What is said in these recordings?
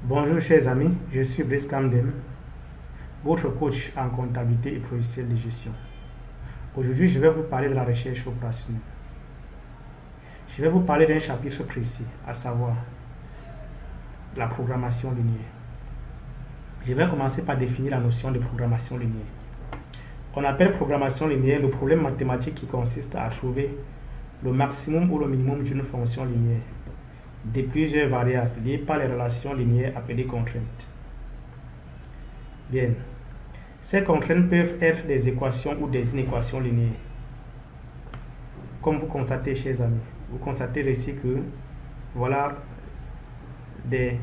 Bonjour chers amis, je suis Brice Kamdem, votre coach en comptabilité et logiciel de gestion. Aujourd'hui, je vais vous parler de la recherche opérationnelle. Je vais vous parler d'un chapitre précis, à savoir la programmation linéaire. Je vais commencer par définir la notion de programmation linéaire. On appelle programmation linéaire le problème mathématique qui consiste à trouver le maximum ou le minimum d'une fonction linéaire de plusieurs variables liées par les relations linéaires appelées contraintes. Bien. Ces contraintes peuvent être des équations ou des inéquations linéaires. Comme vous constatez, chers amis, vous constatez ici que voilà des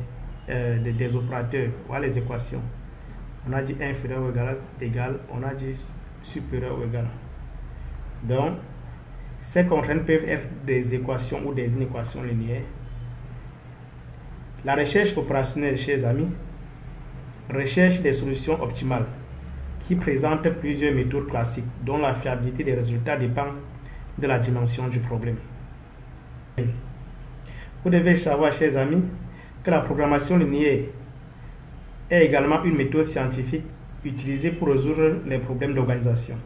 opérateurs, voilà les équations. On a dit inférieur ou égal, on a dit supérieur ou égal. Donc, ces contraintes peuvent être des équations ou des inéquations linéaires. La recherche opérationnelle, chers amis, recherche des solutions optimales qui présentent plusieurs méthodes classiques dont la fiabilité des résultats dépend de la dimension du problème. Vous devez savoir, chers amis, que la programmation linéaire est également une méthode scientifique utilisée pour résoudre les problèmes d'organisation.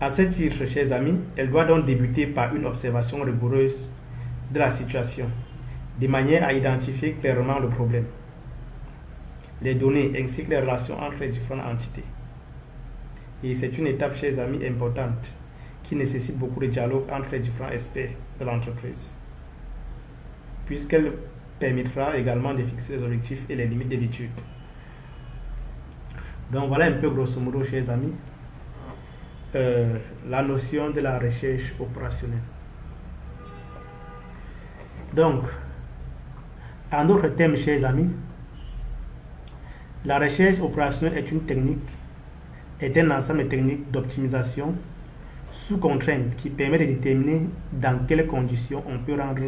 À ce titre, chers amis, elle doit donc débuter par une observation rigoureuse de la situation, de manière à identifier clairement le problème, les données ainsi que les relations entre les différentes entités. Et c'est une étape, chers amis, importante qui nécessite beaucoup de dialogue entre les différents experts de l'entreprise, puisqu'elle permettra également de fixer les objectifs et les limites de l'étude. Donc voilà un peu grosso modo, chers amis, la notion de la recherche opérationnelle. Donc, en d'autres termes, chers amis, la recherche opérationnelle est une technique, est un ensemble de techniques d'optimisation sous contrainte qui permet de déterminer dans quelles conditions on peut rendre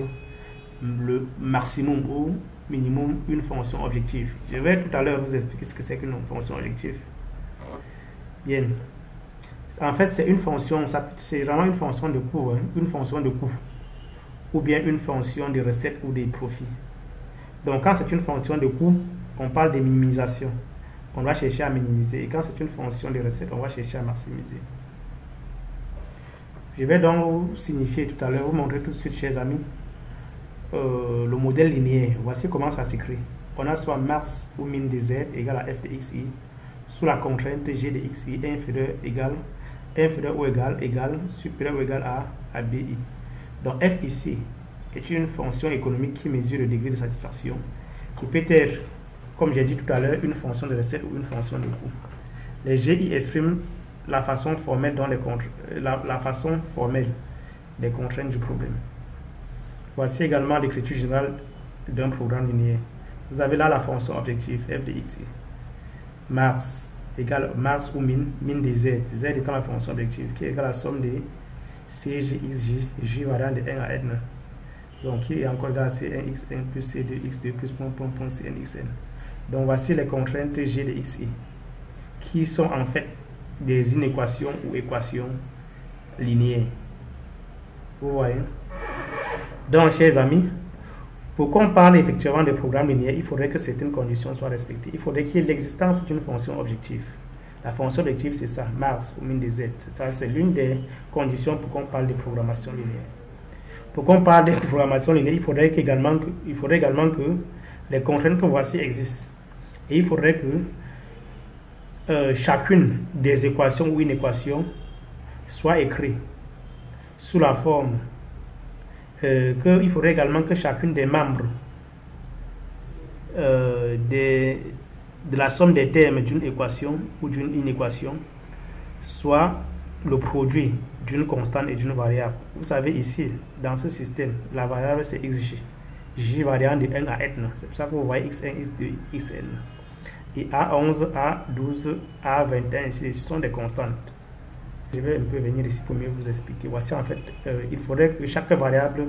le maximum ou minimum une fonction objective. Je vais tout à l'heure vous expliquer ce que c'est qu'une fonction objective. Bien. En fait, c'est une fonction, c'est vraiment une fonction de coût, hein, une fonction de coût, ou bien une fonction de recette ou de profit. Donc, quand c'est une fonction de coût, on parle de minimisation. On va chercher à minimiser. Et quand c'est une fonction de recette, on va chercher à maximiser. Je vais donc vous signifier tout à l'heure, vous montrer tout de suite, chers amis, le modèle linéaire. Voici comment ça s'écrit. On a soit max ou min de z égale à f de xi, sous la contrainte g de xi inférieur ou égal, supérieur ou égal à bi. Donc f ici est une fonction économique qui mesure le degré de satisfaction, qui peut être, comme j'ai dit tout à l'heure, une fonction de recette ou une fonction de coût. Les GI expriment la façon formelle des contraintes du problème. Voici également l'écriture générale d'un programme linéaire. Vous avez là la fonction objective f de x, max égale max ou min de z, z étant la fonction objective, qui est égale à la somme de cj, xj, j variant de 1 à n. Donc, qui est encore égal à c1, x1 plus c2, x2 plus cn, xn. Donc, voici les contraintes g de xi, qui sont en fait des inéquations ou équations linéaires. Vous voyez? Donc, chers amis, pour qu'on parle effectivement de programme linéaire, il faudrait que certaines conditions soient respectées. Il faudrait qu'il y ait l'existence d'une fonction objective. La fonction objective, c'est ça, max ou min de z. C'est l'une des conditions pour qu'on parle de programmation linéaire. Pour qu'on parle de programmation linéaire, il faudrait également que les contraintes que voici existent. Et il faudrait que chacune des équations ou inéquations soit écrite sous la forme il faudrait également que chacune des membres de la somme des termes d'une équation ou d'une inéquation soit le produit d'une constante et d'une variable. Vous savez ici, dans ce système, la variable c'est xj, j variant de 1 à n. C'est pour ça que vous voyez x1, x2, xn. Et a11, a12, a21, ici, ce sont des constantes. Je vais un peu venir ici pour mieux vous expliquer. Voici en fait, il faudrait que chaque variable...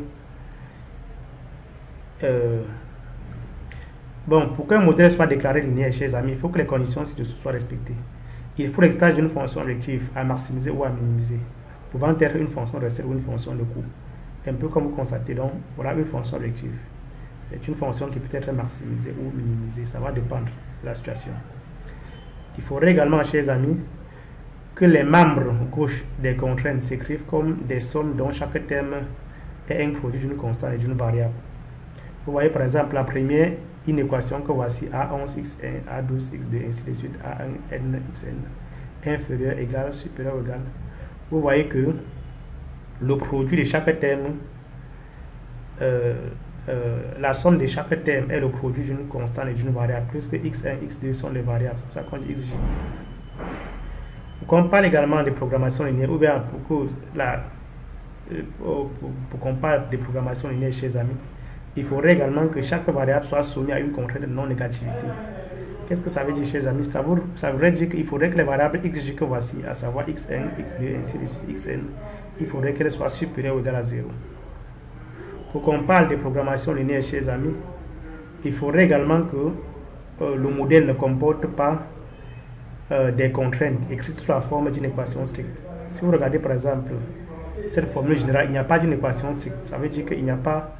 bon, pour qu'un modèle soit déclaré linéaire, chers amis, il faut que les conditions ci-dessous soient respectées. Il faut l'existence d'une fonction objective à maximiser ou à minimiser, pouvant être une fonction de recette ou une fonction de coût. Un peu comme vous constatez, donc, voilà une fonction objective. C'est une fonction qui peut être maximisée ou minimisée. Ça va dépendre de la situation. Il faudrait également, chers amis, que les membres gauche des contraintes s'écrivent comme des sommes dont chaque terme est un produit d'une constante et d'une variable. Vous voyez par exemple la première inéquation que voici A11xn, A12x2, ainsi de suite, A1nxn, inférieur, égal, supérieur, égal. Vous voyez que le produit de chaque terme, la somme de chaque terme est le produit d'une constante et d'une variable, plus que x1, x2 sont les variables. C'est pour ça qu'on dit xj. Pour qu'on parle également de programmation linéaire, ou bien pour qu'on parle de programmation linéaire, chers amis, il faudrait également que chaque variable soit soumise à une contrainte de non-négativité. Qu'est-ce que ça veut dire, chers amis? Ça voudrait dire qu'il faudrait que les variables xj que voici, à savoir xn, x2, ainsi de suite, xn, il faudrait qu'elles soient supérieures ou égales à 0. Pour qu'on parle de programmation linéaire, chers amis, il faudrait également que le modèle ne comporte pas des contraintes écrites sous la forme d'une équation stricte. Si vous regardez par exemple cette formule générale, il n'y a pas d'une équation stricte. Ça veut dire qu'il n'y a pas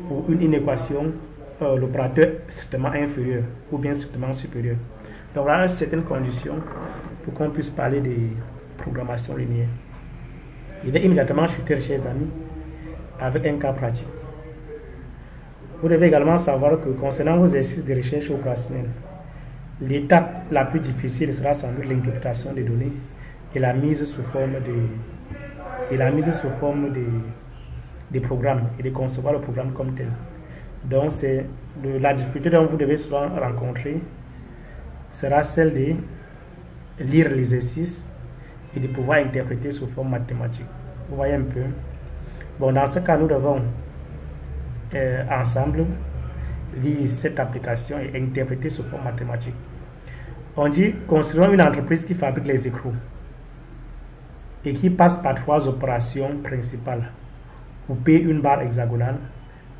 pour une équation l'opérateur strictement inférieur ou bien strictement supérieur. Donc voilà certaines conditions pour qu'on puisse parler de programmation linéaire. Il va immédiatement chuter, chers amis, avec un cas pratique. Vous devez également savoir que concernant vos exercices de recherche opérationnelle, l'étape la plus difficile sera sans doute l'interprétation des données et la mise sous forme des programmes et de concevoir le programme comme tel. Donc c'est la difficulté dont vous devez souvent rencontrer sera celle de lire l'exercice et de pouvoir interpréter sous forme mathématique. Vous voyez un peu. Bon, dans ce cas, nous devons ensemble lire cette application et interpréter sous forme mathématique. On dit, considérons une entreprise qui fabrique les écrous et qui passe par 3 opérations principales. Couper une barre hexagonale,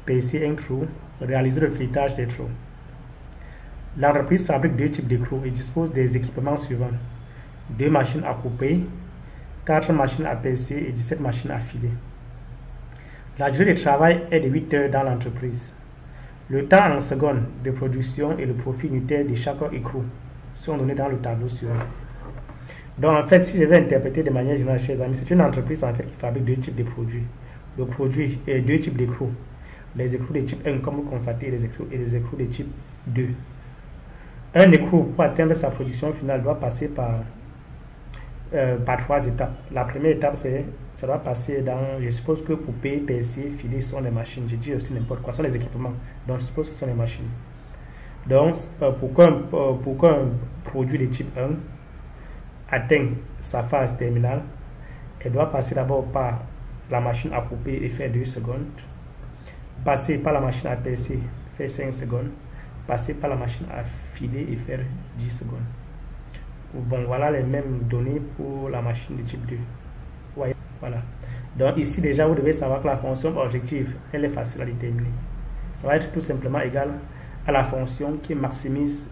percer un trou, réaliser le filetage des trous. L'entreprise fabrique 2 types d'écrous et dispose des équipements suivants: 2 machines à couper, 4 machines à percer et 17 machines à filer. La durée de travail est de 8 heures dans l'entreprise. Le temps en secondes de production et le profit unitaire de chaque écrou sont donnés dans le tableau suivant. Donc en fait, si je vais interpréter de manière générale, chers amis, c'est une entreprise en fait qui fabrique 2 types de produits. Le produit est 2 types d'écrous. Les écrous de type 1, comme vous constatez, et les écrous de type 2. Un écrou, pour atteindre sa production finale, doit passer par 3 étapes. La première étape, ça doit passer dans, je suppose que couper, percer, filer sont les machines. Je dis aussi n'importe quoi, sont les équipements. Donc je suppose que ce sont les machines. Donc pour qu'un produit de type 1 atteigne sa phase terminale, elle doit passer d'abord par la machine à couper et faire 2 secondes, passer par la machine à percer, faire 5 secondes, passer par la machine à filer et faire 10 secondes. Bon, voilà les mêmes données pour la machine de type 2. Voyez, voilà. Donc ici déjà vous devez savoir que la fonction objective, elle est facile à déterminer. Ça va être tout simplement égal à la fonction qui maximise,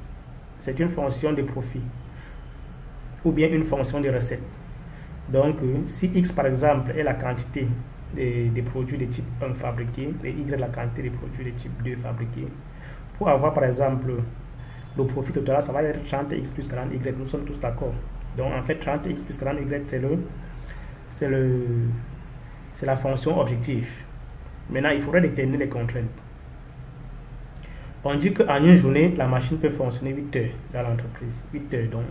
c'est une fonction de profit ou bien une fonction de recette. Donc si x par exemple est la quantité des produits de type 1 fabriqués et y la quantité des produits de type 2 fabriqués, pour avoir par exemple le profit total, ça va être 30x plus 40y, nous sommes tous d'accord. Donc en fait 30x plus 40y c'est la fonction objective. Maintenant il faudrait déterminer les contraintes. On dit qu'en une journée, la machine peut fonctionner 8 heures dans l'entreprise. 8 heures, donc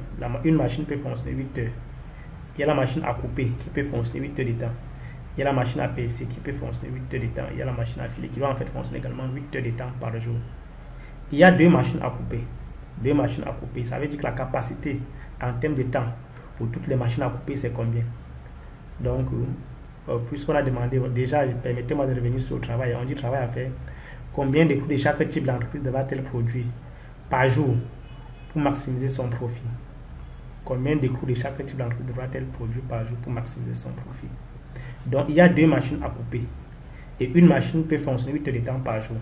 une machine peut fonctionner 8 heures. Il y a la machine à couper qui peut fonctionner 8 heures de temps. Il y a la machine à percer qui peut fonctionner 8 heures de temps. Il y a la machine à filer qui doit en fait fonctionner également 8 heures de temps par jour. Il y a 2 machines à couper. 2 machines à couper, ça veut dire que la capacité en termes de temps pour toutes les machines à couper, c'est combien? Donc, puisqu'on a demandé, déjà, permettez-moi de revenir sur le travail. On dit travail à faire. Combien de coûts de chaque type d'entreprise devra-t-elle produire par jour pour maximiser son profit? Combien de coûts de chaque type d'entreprise devra-t-elle produire par jour pour maximiser son profit? Donc, il y a 2 machines à couper. Et une machine peut fonctionner 8 heures de temps par jour.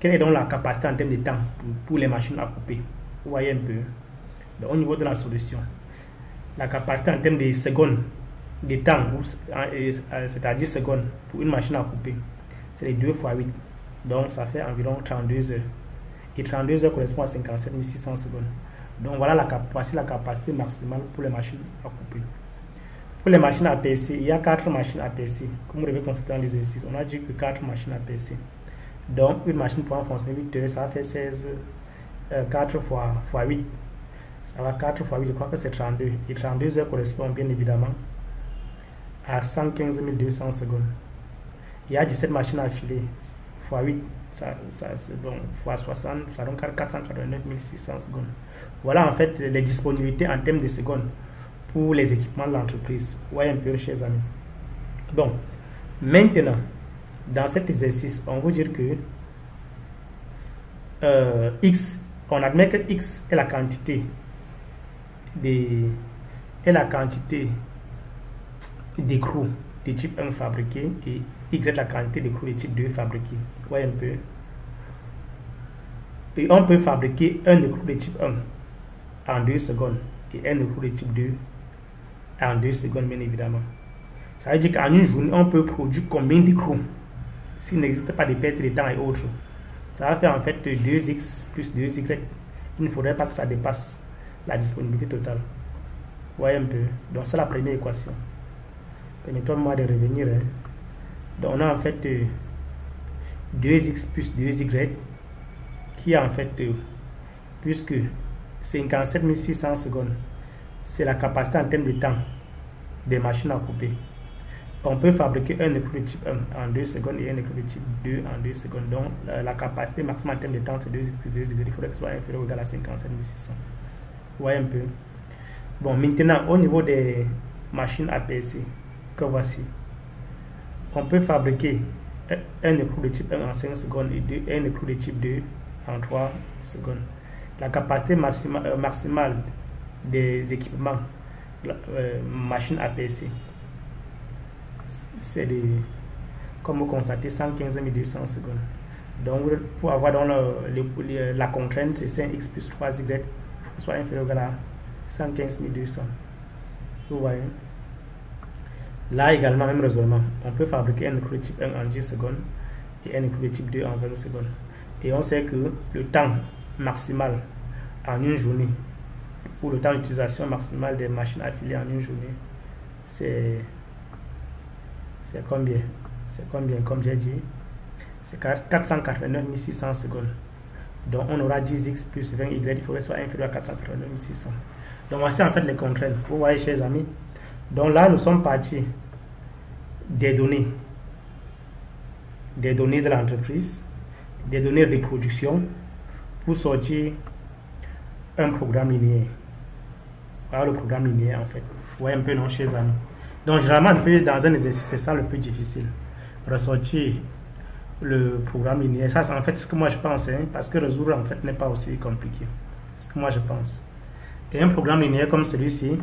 Quelle est donc la capacité en termes de temps pour les machines à couper? Vous voyez un peu. Donc, au niveau de la solution, la capacité en termes de secondes de temps, c'est-à-dire secondes pour une machine à couper, c'est les 2 fois 8. Donc ça fait environ 32 heures. Et 32 heures correspond à 57 600 secondes. Donc voilà voici la capacité maximale pour les machines à couper. Pour les machines APC, il y a 4 machines APC. Comme vous l'avez constaté dans l'exercice, on a dit que 4 machines APC. Donc une machine pour fonctionner 8 heures, ça fait 16, 4 fois 8. Ça va 4 fois 8, je crois que c'est 32. Et 32 heures correspond bien évidemment à 115 200 secondes. Il y a 17 machines affilées. Fois 8, c'est bon, fois 60, ça donne 489 600 secondes. Voilà en fait les disponibilités en termes de secondes pour les équipements de l'entreprise. Vous voyez un peu, chers amis. Bon, maintenant, dans cet exercice, on va dire que X, on admet que X est la quantité d'écrous de type 1 fabriqué et Y la quantité d'écrous de type 2 fabriqué. Vous voyez un peu. Et on peut fabriquer un écrou de type 1 en 2 secondes et un écrou de type 2 en 2 secondes, bien évidemment. Ça veut dire qu'en une journée, on peut produire combien d'écrous s'il n'existe pas de perte de temps et autres. Ça va faire en fait 2x plus 2y. Il ne faudrait pas que ça dépasse la disponibilité totale. Vous voyez un peu. Donc c'est la première équation. Permettez-moi de revenir. Donc on a en fait 2x plus 2y qui est en fait puisque 57 600 secondes, c'est la capacité en termes de temps des machines à couper. On peut fabriquer un écrou de type 1 en 2 secondes et un écrou de type 2 en 2 secondes. Donc la capacité maximale en termes de temps c'est 2x plus 2y. Il faudrait que ce soit inférieur ou égal à 57 600. Vous voyez un peu. Bon, maintenant au niveau des machines APC que voici, on peut fabriquer un écrou de type 1 en 5 secondes et un écrou de type 2 en 3 secondes. La capacité maximale des équipements machines APC, c'est de, comme vous constatez, 115 200 secondes. Donc pour avoir dans la contrainte, c'est 5x plus 3y, soit inférieur à 115 200. Vous voyez. Là également, même raisonnement. On peut fabriquer un écrou de type 1 en 10 secondes et un écrou de type 2 en 20 secondes. Et on sait que le temps maximal en une journée, ou le temps d'utilisation maximal des machines affilées en une journée, c'est combien? C'est combien, comme j'ai dit? C'est 489 600 secondes. Donc on aura 10x plus 20y, il faudrait soit inférieur à 489 600. Donc voici en fait les contraintes. Vous voyez, chers amis. Donc là, nous sommes partis des données de l'entreprise, des données de production pour sortir un programme linéaire. Voilà le programme linéaire en fait. Vous voyez un peu, non, chers amis. Donc généralement, dans un exercice, c'est ça le plus difficile. Ressortir le programme linéaire. Ça, c'est en fait ce que moi je pense, hein, parce que résoudre en fait n'est pas aussi compliqué. C'est ce que moi je pense. Et un programme linéaire comme celui-ci,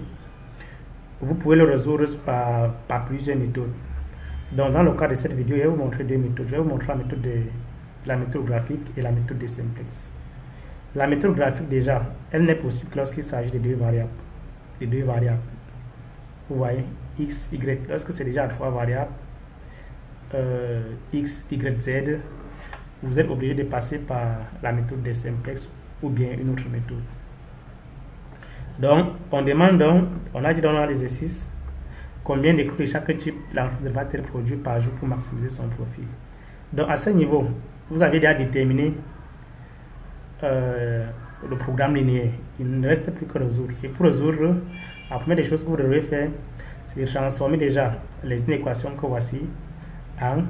vous pouvez le résoudre par plusieurs méthodes. Donc dans le cas de cette vidéo, je vais vous montrer deux méthodes. Je vais vous montrer la méthode graphique et la méthode de simplex. La méthode graphique, déjà, elle n'est possible que lorsqu'il s'agit de deux variables. Vous voyez, x, y. Lorsque c'est déjà 3 variables, x, y, z, vous êtes obligé de passer par la méthode de simplex ou bien une autre méthode. Donc, on demande donc, on a dit dans l'exercice, combien d'écrous de chaque type l'entreprise va être produit par jour pour maximiser son profit. Donc, à ce niveau, vous avez déjà déterminé le programme linéaire. Il ne reste plus que résoudre. Et pour résoudre, la première des choses que vous devez faire, c'est de transformer déjà les inéquations que voici en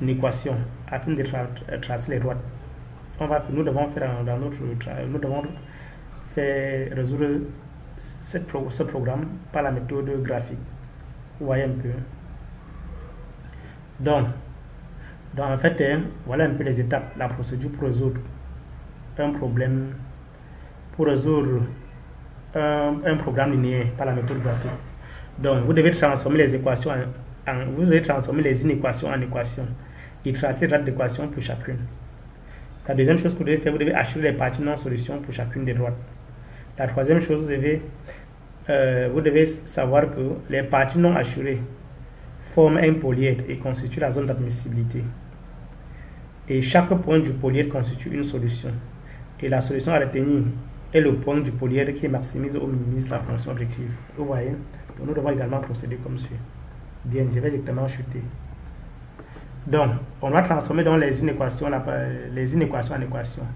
équations afin de tracer les droites. Nous devons faire résoudre ce programme par la méthode graphique. Vous voyez un peu. Donc en fait, voilà un peu les étapes, la procédure pour résoudre un problème, pour résoudre un programme linéaire par la méthode graphique. Donc vous devez transformer les équations vous devez transformer les inéquations en équations et tracer les droites d'équation pour chacune. La deuxième chose que vous devez faire, vous devez assurer les parties non solutions pour chacune des droites. La troisième chose, vous devez savoir que les parties non assurées forment un polyèdre et constituent la zone d'admissibilité. Et chaque point du polyèdre constitue une solution. Et la solution à retenir est le point du polyèdre qui maximise ou minimise la fonction objective. Vous voyez? Donc nous devons également procéder comme suit. Bien, je vais directement chuter. Donc, on va transformer donc les inéquations en équations.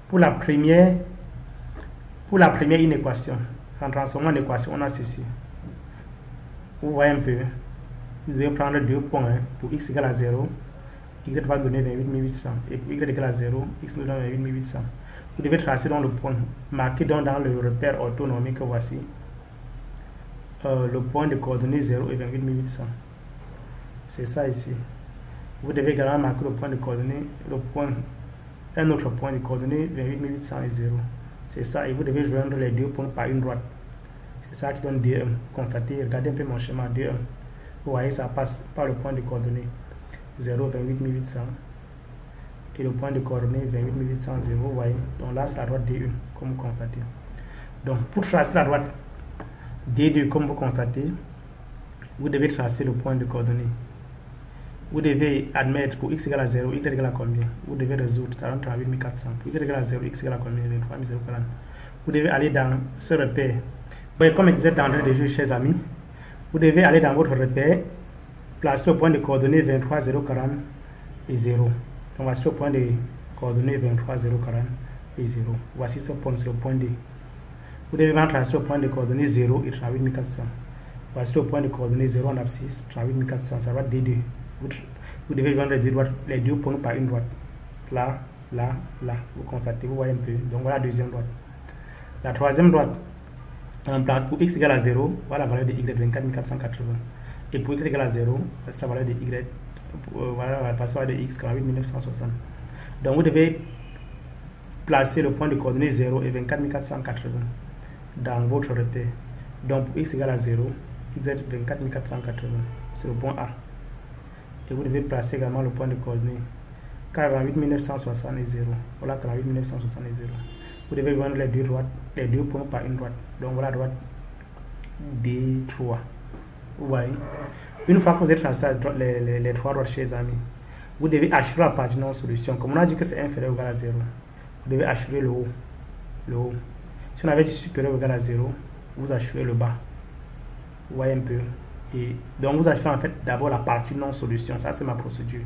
Pour la première inéquation, en transformant en équation, on a ceci. Vous voyez un peu, vous devez prendre deux points. Pour x égale à 0, y va donner 28 800. Et pour y égale à 0, x nous donne 28 800. Vous devez tracer dans le point, marquer donc dans le repère orthonomique, voici le point de coordonnées 0 et 28 800. C'est ça ici. Vous devez également marquer le point de coordonnées, un autre point de coordonnées 28 800 et 0. C'est ça, et vous devez joindre les deux points par une droite. C'est ça qui donne D1. Constatez, regardez un peu mon schéma D1. Vous voyez, ça passe par le point de coordonnées 0, 28 800 et le point de coordonnées 28 800, 0. Vous voyez, donc là, c'est la droite D1, comme vous constatez. Donc, pour tracer la droite D2, comme vous constatez, vous devez tracer le point de coordonnées. Vous devez admettre pour x égale à 0, y égale à combien? Vous devez résoudre, ça donne 38 400. Pour y égale à 0, x égale à combien? 23 040. Vous devez aller dans ce repère. Voyez, comme je disais d'entrée de jeu, chers amis, vous devez aller dans votre repère, placer le point de coordonnées 23 040 et 0. Donc voici le point de coordonnées 23 040 et 0. Voici ce point, c'est le point D. Vous devez maintenant tracer le point de coordonnées 0 et 38 400. Voici le point de coordonnées 0 en abscisse, 38 400, ça va D2. Vous devez joindre les deux points par une droite. Là, là, là. Vous constatez, vous voyez un peu. Donc voilà la deuxième droite. La troisième droite, en place pour x égale à 0, voilà la valeur de y, 24 480. Et pour y égale à 0, c'est la valeur de y, voilà la valeur de x, 48 960. Donc vous devez placer le point de coordonnées 0 et 24 480 dans votre repère. Donc pour x égale à 0, y 24 480, c'est le point A. Et vous devez placer également le point de coordonnées 48 960 et 0. Voilà 48 960 et 0. Vous devez joindre les deux points par une droite. Donc voilà la droite D3. Vous voyez. Une fois que vous avez tracé les trois droites, chers amis, vous devez assurer la partie non solution. Comme on a dit que c'est inférieur ou égal à 0, vous devez assurer le haut. Le haut. Si on avait dit supérieur ou égal à 0, vous assurez le bas. Vous voyez un peu. Et donc vous assurez en fait d'abord la partie non solution. Ça c'est ma procédure.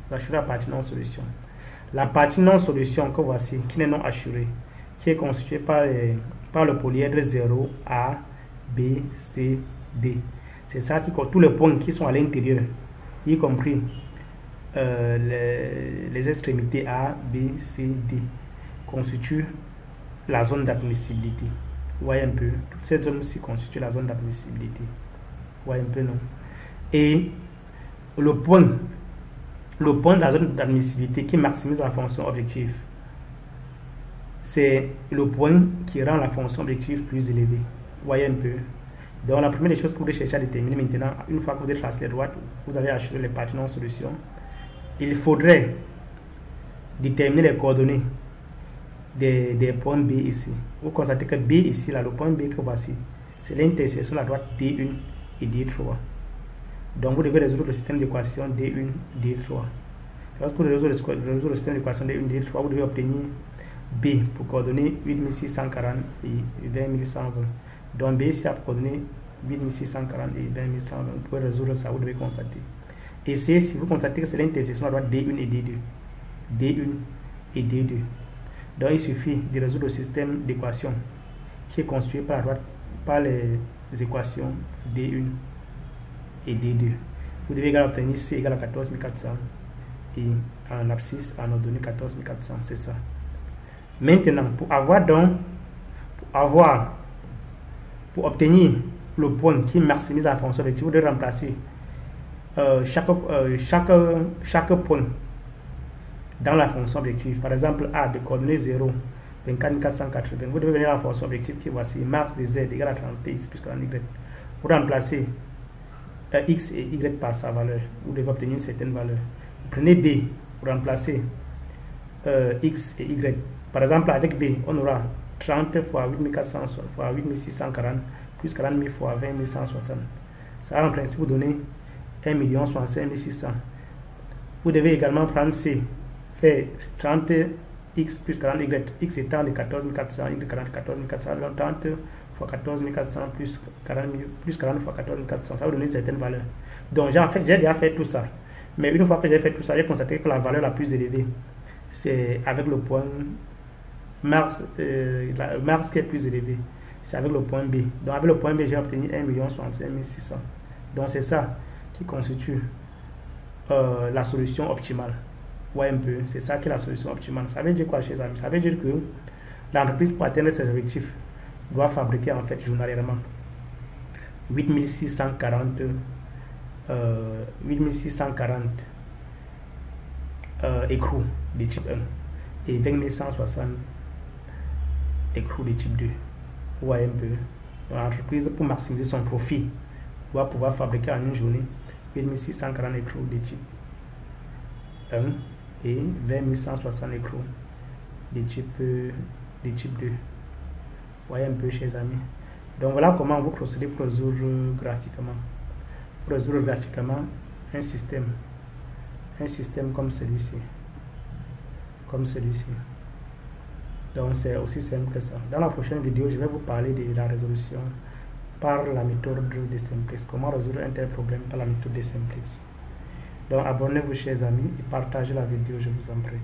Vous assurez la partie non solution. La partie non solution que voici, qui n'est non assurée, qui est constituée par le polyèdre 0, A, B, C, D. C'est ça qui compte tous les points qui sont à l'intérieur, y compris les extrémités A, B, C, D, constituent la zone d'admissibilité. Vous voyez un peu, toute cette zone-ci constitue la zone d'admissibilité. Vous voyez un peu, non? Et le point de la zone d'admissibilité qui maximise la fonction objective, c'est le point qui rend la fonction objective plus élevée. Vous voyez un peu. Donc la première des choses que vous devez chercher à déterminer maintenant, une fois que vous avez tracé les droites, vous avez assuré les parties non solution, il faudrait déterminer les coordonnées des points B ici. Vous constatez que B ici, là, le point B que voici, c'est l'intersection de la droite D1 et D3. Donc vous devez résoudre le système d'équation D1, D3. Lorsque vous résoudre le système d'équation D1, D3, vous devez obtenir B pour coordonner 8640 et 20120. Donc B ici a pour coordonner 8640 et 20120. Vous pouvez résoudre ça, vous devez constater. Et C, si vous constatez que c'est l'intersection de la droite D1 et D2. D1 et D2. Donc il suffit de résoudre le système d'équation qui est constitué par la droite, par les équations D1 et D2. Vous devez également obtenir C égale à 14 400 et en abscisse, on a donné 14 400, c'est ça. Maintenant, pour obtenir le point qui maximise la fonction objective, vous devez remplacer chaque point dans la fonction objective. Par exemple, A de coordonnées 0, 24 480. Vous devez venir à la fonction objective qui est voici, max de Z égale à 30x plus 40y. Vous remplacez x et y par sa valeur. Vous devez obtenir une certaine valeur. Vous prenez B, vous remplacez x et y. Par exemple, avec B, on aura 30 fois 8400 fois 8640 plus 40 000 fois 20 160. Ça va en principe vous donner 1 65 600. Vous devez également prendre C, fait 30x plus 40y, x étant de 14 400, y de 14 400, donc 30 fois 14 400 plus 40 fois 14 400, ça va donner une certaine valeur. Donc j'ai déjà fait tout ça. Mais une fois que j'ai fait tout ça, j'ai constaté que la valeur la plus élevée, c'est avec le point Mars, Mars qui est plus élevé. C'est avec le point B. Donc avec le point B, j'ai obtenu 1 65 600. Donc c'est ça qui constitue la solution optimale. Ouais, un peu, c'est ça qui est la solution optimale. Ça veut dire quoi, chers amis? Ça veut dire que l'entreprise, pour atteindre ses objectifs, doit fabriquer en fait journalièrement 8640 écrous de type 1 et 20160 écrous de type 2. Ouais, un peu. L'entreprise, pour maximiser son profit, doit pouvoir fabriquer en une journée 8640 écrous de type 1 et 20160 écrous de type 2. Voyez un peu, chers amis. Donc voilà comment vous procédez pour résoudre graphiquement. Pour résoudre graphiquement un système comme celui-ci. Donc c'est aussi simple que ça. Dans la prochaine vidéo, je vais vous parler de la résolution par la méthode de Simplex. Comment résoudre un tel problème par la méthode de Simplex. Donc abonnez-vous, chers amis, et partagez la vidéo, je vous en prie.